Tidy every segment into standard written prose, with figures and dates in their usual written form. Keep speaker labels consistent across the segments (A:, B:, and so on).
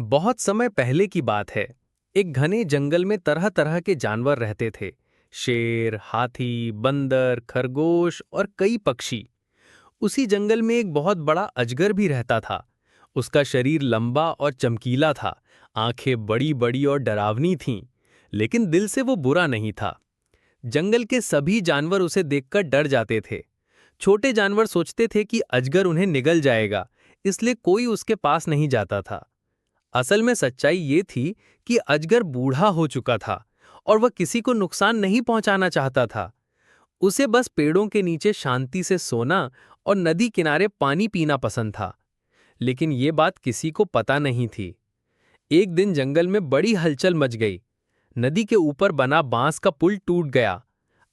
A: बहुत समय पहले की बात है। एक घने जंगल में तरह तरह के जानवर रहते थे। शेर, हाथी, बंदर, खरगोश और कई पक्षी। उसी जंगल में एक बहुत बड़ा अजगर भी रहता था। उसका शरीर लंबा और चमकीला था। आंखें बड़ी बड़ी और डरावनी थीं, लेकिन दिल से वो बुरा नहीं था। जंगल के सभी जानवर उसे देखकर डर जाते थे। छोटे जानवर सोचते थे कि अजगर उन्हें निगल जाएगा, इसलिए कोई उसके पास नहीं जाता था। असल में सच्चाई ये थी कि अजगर बूढ़ा हो चुका था और वह किसी को नुकसान नहीं पहुंचाना चाहता था। उसे बस पेड़ों के नीचे शांति से सोना और नदी किनारे पानी पीना पसंद था। लेकिन ये बात किसी को पता नहीं थी। एक दिन जंगल में बड़ी हलचल मच गई। नदी के ऊपर बना बांस का पुल टूट गया।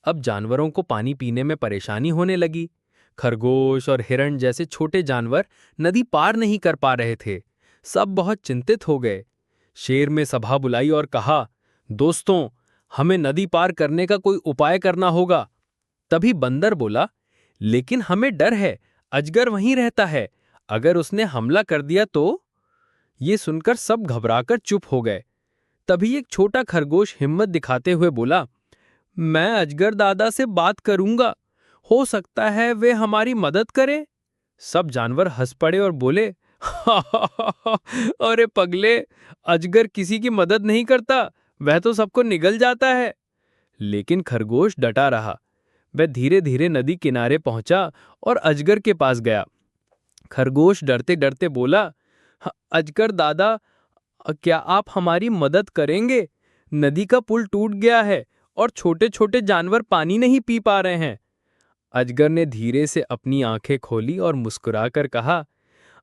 A: अब जानवरों को पानी पीने में परेशानी होने लगी। खरगोश और हिरण जैसे छोटे जानवर नदी पार नहीं कर पा रहे थे। सब बहुत चिंतित हो गए। शेर में सभा बुलाई और कहा, दोस्तों, हमें नदी पार करने का कोई उपाय करना होगा। तभी बंदर बोला, लेकिन हमें डर है, अजगर वहीं रहता है। अगर उसने हमला कर दिया तो? ये सुनकर सब घबराकर चुप हो गए। तभी एक छोटा खरगोश हिम्मत दिखाते हुए बोला, मैं अजगर दादा से बात करूंगा, हो सकता है वे हमारी मदद करें। सब जानवर हंस पड़े और बोले, अरे पगले, अजगर किसी की मदद नहीं करता, वह तो सबको निगल जाता है। लेकिन खरगोश डटा रहा। वह धीरे धीरे नदी किनारे पहुंचा और अजगर के पास गया। खरगोश डरते डरते बोला, अजगर दादा, क्या आप हमारी मदद करेंगे? नदी का पुल टूट गया है और छोटे छोटे जानवर पानी नहीं पी पा रहे हैं। अजगर ने धीरे से अपनी आंखें खोली और मुस्कुराकर कहा,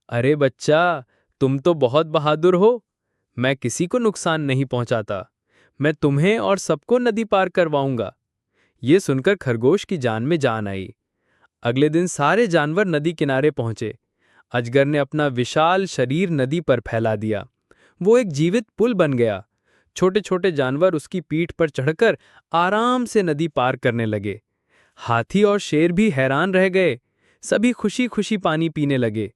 A: अरे बच्चा, तुम तो बहुत बहादुर हो। मैं किसी को नुकसान नहीं पहुंचाता। मैं तुम्हें और सबको नदी पार करवाऊंगा। ये सुनकर खरगोश की जान में जान आई। अगले दिन सारे जानवर नदी किनारे पहुंचे। अजगर ने अपना विशाल शरीर नदी पर फैला दिया। वो एक जीवित पुल बन गया। छोटे छोटे जानवर उसकी पीठ पर चढ़कर आराम से नदी पार करने लगे। हाथी और शेर भी हैरान रह गए। सभी खुशी खुशी पानी पीने लगे।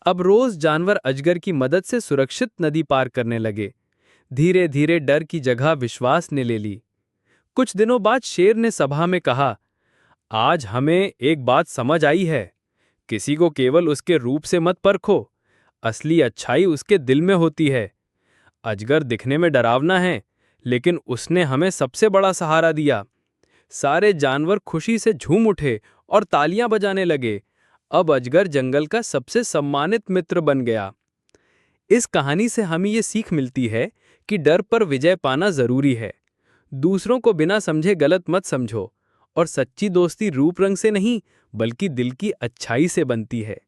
A: अब रोज जानवर अजगर की मदद से सुरक्षित नदी पार करने लगे। धीरे धीरे डर की जगह विश्वास ने ले ली। कुछ दिनों बाद शेर ने सभा में कहा, आज हमें एक बात समझ आई है। किसी को केवल उसके रूप से मत परखो, असली अच्छाई उसके दिल में होती है। अजगर दिखने में डरावना है, लेकिन उसने हमें सबसे बड़ा सहारा दिया। सारे जानवर खुशी से झूम उठे और तालियां बजाने लगे। अब अजगर जंगल का सबसे सम्मानित मित्र बन गया। इस कहानी से हमें ये सीख मिलती है कि डर पर विजय पाना जरूरी है। दूसरों को बिना समझे गलत मत समझो और सच्ची दोस्ती रूप रंग से नहीं, बल्कि दिल की अच्छाई से बनती है।